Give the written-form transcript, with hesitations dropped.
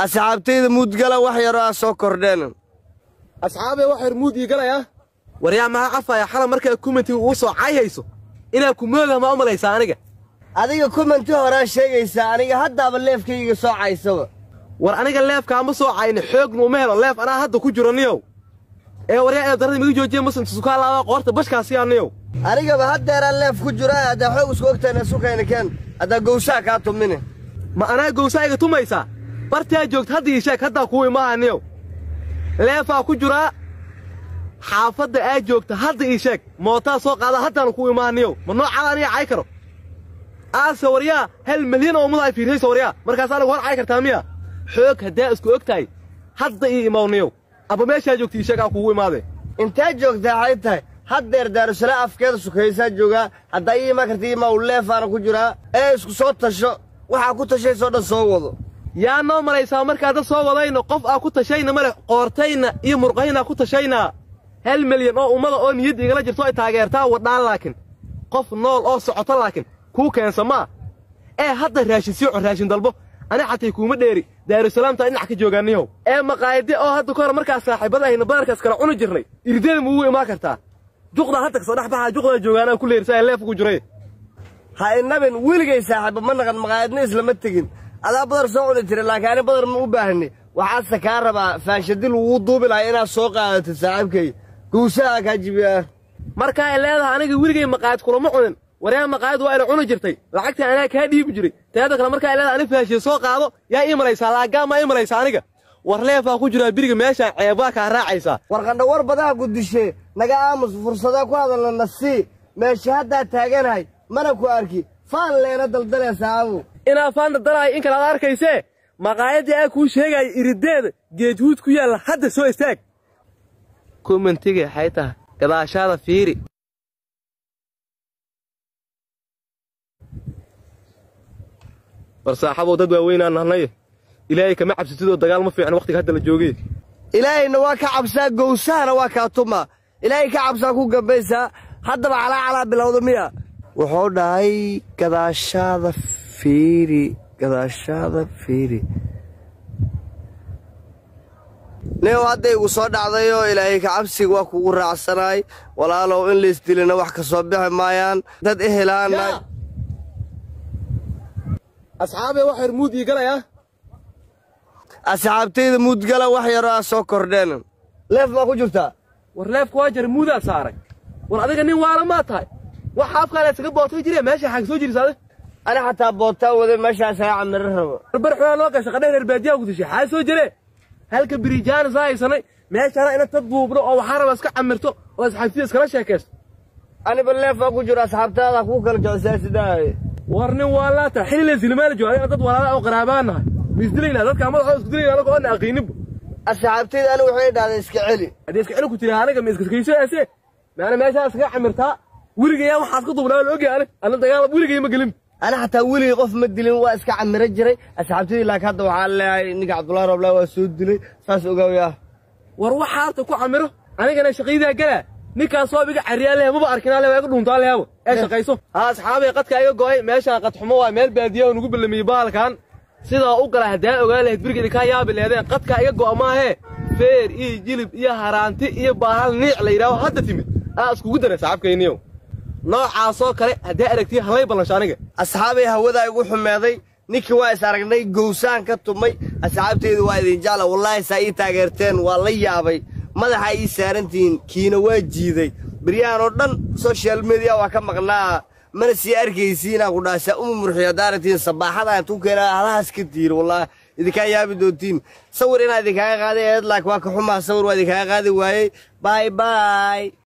asxaabtayda muudgala wax yar oo soo kordheen asxaabay wax yar muud igalaya waryaa ma cafaya xala markay comment uu soo caayayso ina ku mooda ma umalaysa aniga adiga comment hore sheegaysa aniga hadda leefkayga soo caayso war aniga leefka ma soo caayna xoog noo meelo leef ana hadda ku jiraniyo waryaa darada miga joojiye masan suuqa laaba qorta bashkaasi aniyo aniga ba hadda leef ku jira hada xoog isku ogtayna suuqayna kan hada gowsha ka tumine ma ana gowsayga tumaysa bartaa joogta hadda ii sheeg hadda ku imaaniyo leefa ku jira xaafadda ay joogta hadda ii sheeg mootaa soo qaada haddaan ku imaaniyo ma nooca aniga caay karo waryaa hal milyan oo muday fiirayso waryaa markaas aniga hor caay kartaa miya xoog hadaa isku ogtahay hadda ii imaaniyo aba meesha joogta ii sheeg aan kugu imaade inta joogta waxay tahay haddeer Daarusalaam afkeeda sukaysa jooga hadda ii ma kartii ma uu leefana ku jira isku soo tasho waxa ku tashayso dhan soo wado yaa noo malaysaa markaa dad soo wadayno qof aan ku tashayna male qoortayna iyo murqayna ku tashayna hal milyan oo ummada oo niyad igala jirto ay taageertaa wadaan laakiin qof nool oo socota laakiin ku keensama hadda raashin dalbo ana xatay kuma dheeri Daarusalaam ta dhinac ka joogaaniyo maqaayade oo hadda koor markaa saaxiibadayna baarkaas kala cuna jirnay irdeed muu imaa kartaa juqda hadda ka soo dhaxbaha juqda joogaana ku leersay leef ku jiray ha inabin wiligay saaxiib ma naqan maqaayadna isla ma tagin adaa badar soo cuni jiray laakiin badar ma u baahni waxa sakaa rabaa faashadil uu duubi lahaa inaad soo qaadato saaxiibkay guusha ka jibiya marka ay leedahay aniga wiligay maqaayad kulama cunin waryaa maqaayad waa ila cuna jirtay lacagta anaga ka dhiibi jiray taada kale marka ay leedahay aniga faashiyo soo qaado yaa ii malaysa laaga ma ii malaysa aniga war leefa ku jira biriga meesha ceebaa ka raacaysa war qandha war badaa gudishe naga aamus fursada ku hadalna nasi meesha hadda taaganahay mana ku arki faan leena daldalay saabu ina faan daldalay in kala arkayse maqaayadii ay ku sheegay irideed geedhuud ku yaala hadda soo istaag commentiga hayta gadaashada fiiri war saaxabo dad waaweyn aan nahnay ilaahay kama cabsatid dagaal ma fiican waqtiga hadda la joogay ilaahayna waa ka cabsaa gowsahana waa ka tuma ilaahay ka cabsaa ku gabaysa haddaba cala bilowdo miya wuxuu dhahay gadaashada fiiri leo hadday ugu soo dhacdayo ilaahay ka cabsiga waa kugu raacsanay walaalow in lees dilina wax ka soo bixi maayaan dad ehelaana asxaabay wax yar muud igalaya asxaabtayda muudgala wax yar oo soo kordheen leef ma ku jirta war leefku waa jar muuda saaray war adiga nin waala ma tahay waxa afka la isaga bootay jiray meesha xaq soo jirisaade ana xataa bootaa wada meesha saga camir rabo barxaa loo gashay qadheer arbaadiya ugu dishay xaa soo jire halka birijaan saaysanay meesha ina tadbuubno oo waxa raba iska camirto oo asxaabtiis kala sheekaysto ani bal leef ku jira asxaabtaada ku kala jecel war nin waala ta xilli silmaal jooga dad walaala oo qaraabanahay misdilayna dadka ama waxa isku dilayna oo aan aqeenin asxaabtayda ana waxay dhaaday iska celi hadii iska celi ku tiri aniga miiska kaysaase maana meesha iska camirta wiliga waxaad ku duubnaa loo ogaanay ana dagaal wiliga ma galin ana xataa wiliga qof ma dilin waa iska camira jiray asxaabtayda laakiin hadda waxa leeyahay ninka Cabdullaahi Roblaa waa soo dilay saas ogaawaya war waxa arta ku camiro anigana shaqayda gala ninka soo biga cariyaale ma arkin ale waa dhuntaa leeyahay shaqayso asxaabay qadka iga gooy meesha qad xumo waa meel baadiyo oo ugu bilamay baalkan sida u gala hadaa ogaaleed birgeeda ka yaabi leedeen qadka iga go'maahe feer iyo jilib iyo haraanti iyo baahal niic la yiraahdo hadda timid isku daray saxabkayniyo nooca soo kale hadaa aragtii halay balansho aniga asxaabay hawada igu xumeeday ninkii waa is aragnay gowsaan ka tumay asxaabteedu waa idin jecel wallahi saa taageerteen waa la yaabay madaxa ay saarantiin kiina waa jiiday bariyaano dhan social media waa ka maqnaa mana si arkaysiina ku dhaasha murxiyo daartiin sabaxada intuu keenay halaas ka diir wallahi idinka yaabi doontiin sawir inaad idinka qaaday like waa ka xumaa sawir waa idinka qaadi waayay bye